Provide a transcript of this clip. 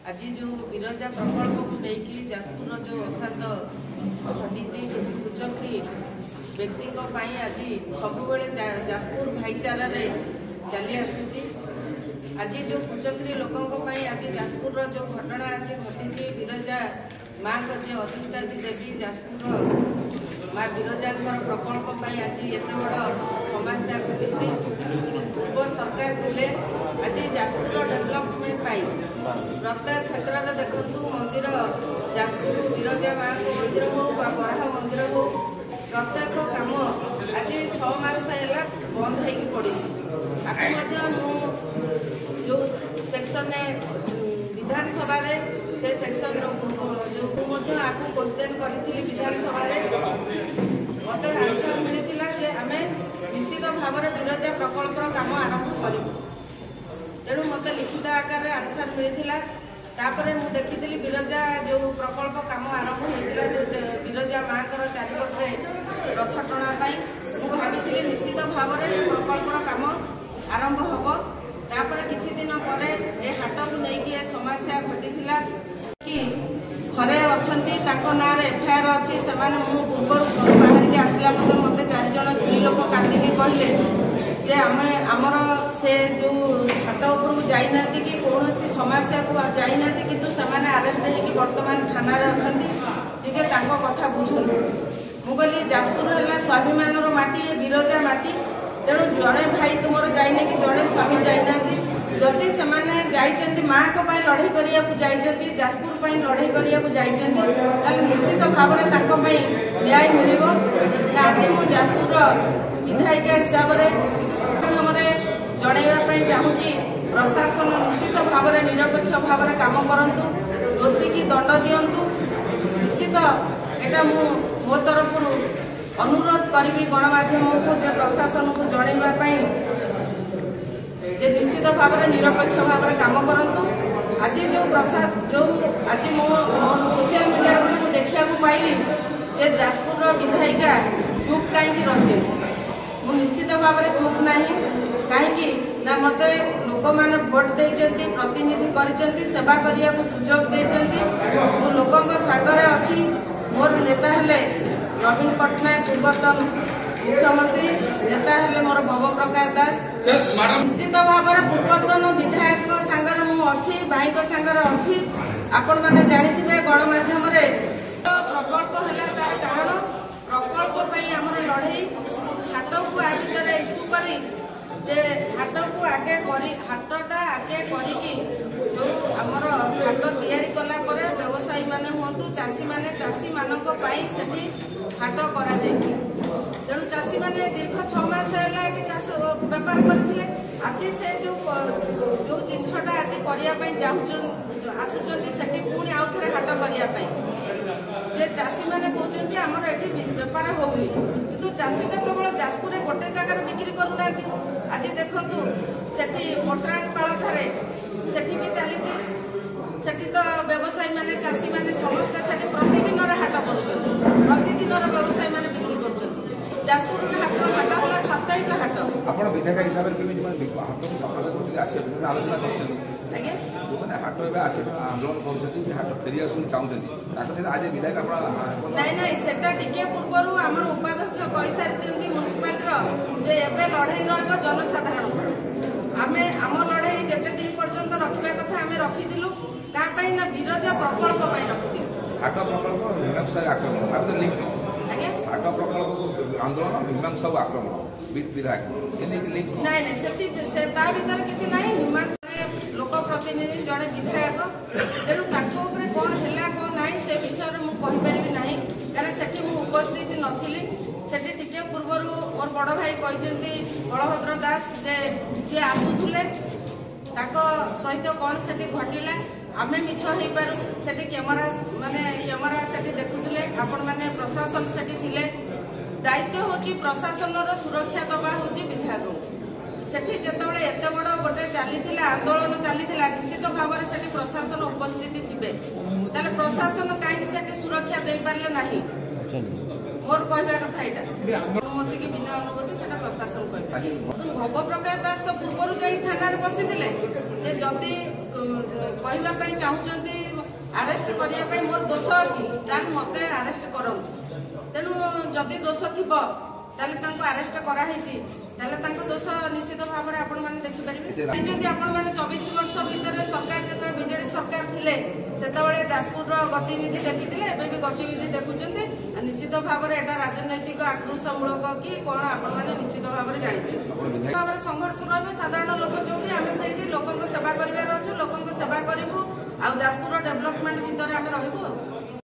आज जो विरजा प्रकल्प को लेकिन जाजपुर जो अशांत घटी किसी कुचक्री व्यक्ति आज सब जाजपुर भाईचारा चली आसी आज जो कुचक्री लोकों आज जाजपुर जो घटना आज घटी विरजा माँ को जे अधिष्ठात्री देवी जाजपुर माँ विरजा प्रकल्प आज एत बड़ समस्या घटी पूर्व सरकार थे आज जाजपुर डेभलपमेंट प्रत्येक क्षेत्र में देखु मंदिर जाजपुर विरजा माँ को मंदिर हो बराह मंदिर हो प्रत्येक कम आज 6 मास है बंद हो पड़ी जो सेक्शन विधानसभा से सेक्शन जो आपको क्वेश्चन करी विधानसभा मत आंसर मिलता आम निश्चित भाव में विरजा प्रकल्प काम आरंभ करूँ तेणु मत लिखित आकार आंसर मिलता तापर मु देखी विरजा जो प्रकल्प काम आरंभ होता जो विरजा माँ चारिपटे रथ टणापी मुझे भाई निश्चित भाव में प्रकल्पर काम आरंभ हम तापर किछि दिन पर ए हाट को लेकिन समस्या घटी कि घरे अच्छा ना एफआईआर अच्छी से पूर्व बाहर के आसला मत 4 जन स्त्री लोक कांदिकी कहले जे आमर से जो हाट उपरକୁ जाइनाती कि कौन समस्या को जाइनाती किंतु सेमाने अरेस्ट होगी वर्तमान थाना अच्छा टे कथा बुझुँ मुझे जाजपुर है स्वाभिमान माटी विरजा माटी तेणु जड़े भाई तुम जाइने कि जड़े स्वामी जाइना जदि से माँ को लड़ाई करने जाजपुर लड़ाई करने निश्चित भाव में न्याय मिल आज मु जाजपुर विधायिका हिसाब से जनवाई चाहूँगी प्रशासन निश्चित भाव में निरपेक्ष भाव में काम करूँ दोषी की दंड दिंतु निश्चित एटा मो तरफ अनुरोध करी गणमाध्यम को प्रशासन को जनवाई निश्चित भाव में निरपेक्ष भाव में काम करूँ आज जो आज मो सोशल मीडिया को देखा पाइली जे जाजपुर विधायिका चुप कहीं रही मु निश्चित भाव में चुप ना कहीं मत लोक मैंने भोट देती प्रतिनिधि करते सेवा करने को सुजोग देती लोकों सागर अच्छी मोर नेता हेले नवीन पट्टनायक पूर्वतन मुख्यमंत्री नेता हेले मोर भव प्रकाश दास निश्चित भाव में पूर्वतन विधायक सांगर मुझी भाई सांगर अच्छी आपण मैंने जानी गणमाध्यम प्रकल्प है तार कारण प्रकल्प आमर लड़े हाट को आज तरह इश्यू करी जे हाट को आगे हाटा आगे करी जो आमर हाट तैयारी कला व्यवसायी माने हूँ चाषी माने चाषी मानक से हाट करा तेणु चाषी मैंने दीर्घ 6 मास है चाष बेपार करते आज से जो जिनसटा आज करने आसुँच से पुणी आउ थे हाट करने जे चाषी मैंने कहते आमर ये बेपार होनी कि चाषी तो केवल जाजपुर गोटे जगार बिक्री करूना आज देखु से मोटरांगपाल से भी चली तो व्यवसायी मैंने चाषी मैंने समस्त से प्रतिदिन हाट कर प्रतिदिन व्यवसायी मैंने बिक्री कर जाजपुर हाट है साप्ताहिक हाट आप विधायक हिसाब से हाट आंदोलन कर हाट फेरी चाहते आज विधायक ना सेटा टिके पूर्व आम उपाध्यक्ष कही सारी म्यूनिसिपालिटी एवं लड़ाई रहा जनसाधारण आम आम लड़ाई जिते दिन पर्यंत रखा कथा आम रखीलु ना विरजा प्रकल्प रखी हाट प्रकल्प मीमांसा आक्रमण हाट प्रकल्प आंदोलन मीमांसा आक्रमण विधायक ना किसी ना लोक प्रतिनिधि जड़े विधायक तेणु कौन है कौन ना से विषय में मुझे ना कारण से उपस्थित नी से पूर्व मोर बड़ भाई कहते बलभद्र दास जे सी आसुले सहित कौन से घटला आम मिछ हो पारू से कैमेरा माने कैमेरा से देखुले आपण मैंने प्रशासन से दायित्व हूँ प्रशासन सुरक्षा दबा हूँ विधायक सेठी जिते एत बड़ गोटे चली आंदोलन चली निश्चित भाव में से प्रशासन उपस्थित थे प्रशासन कहीं सुरक्षा दे पारे ना मोर कहवा कथा यहाँ अनुमति की बिना अनुमति से प्रशासन कह भव प्रकाश दास तो पूर्व जा थाना बसी जदि कहवाई चाहूँगी आरेस्ट करने मोर दोष अच्छी मत आरेस्ट करूँ तेणु जदि दोष थी आरेस्ट कराई दोष निश्चित भाव में आपण मैंने देखिपारे आपण मैंने 24 वर्ष भितर सरकार जो बीजेडी सरकार थे से जाजपुर गतिविधि देखी एवं भी गतिविधि देखुं निश्चित भाव में यहाँ राजनैतिक आक्रोशमूलक कि कौन आपण मैंने निश्चित भाव में जानते भाव में संघर्ष रही साधारण लोक जो आम से लोक सेवा कर लोक सेवा करूँ आ जाजपुर डेभलपमेंट भितर आम रही।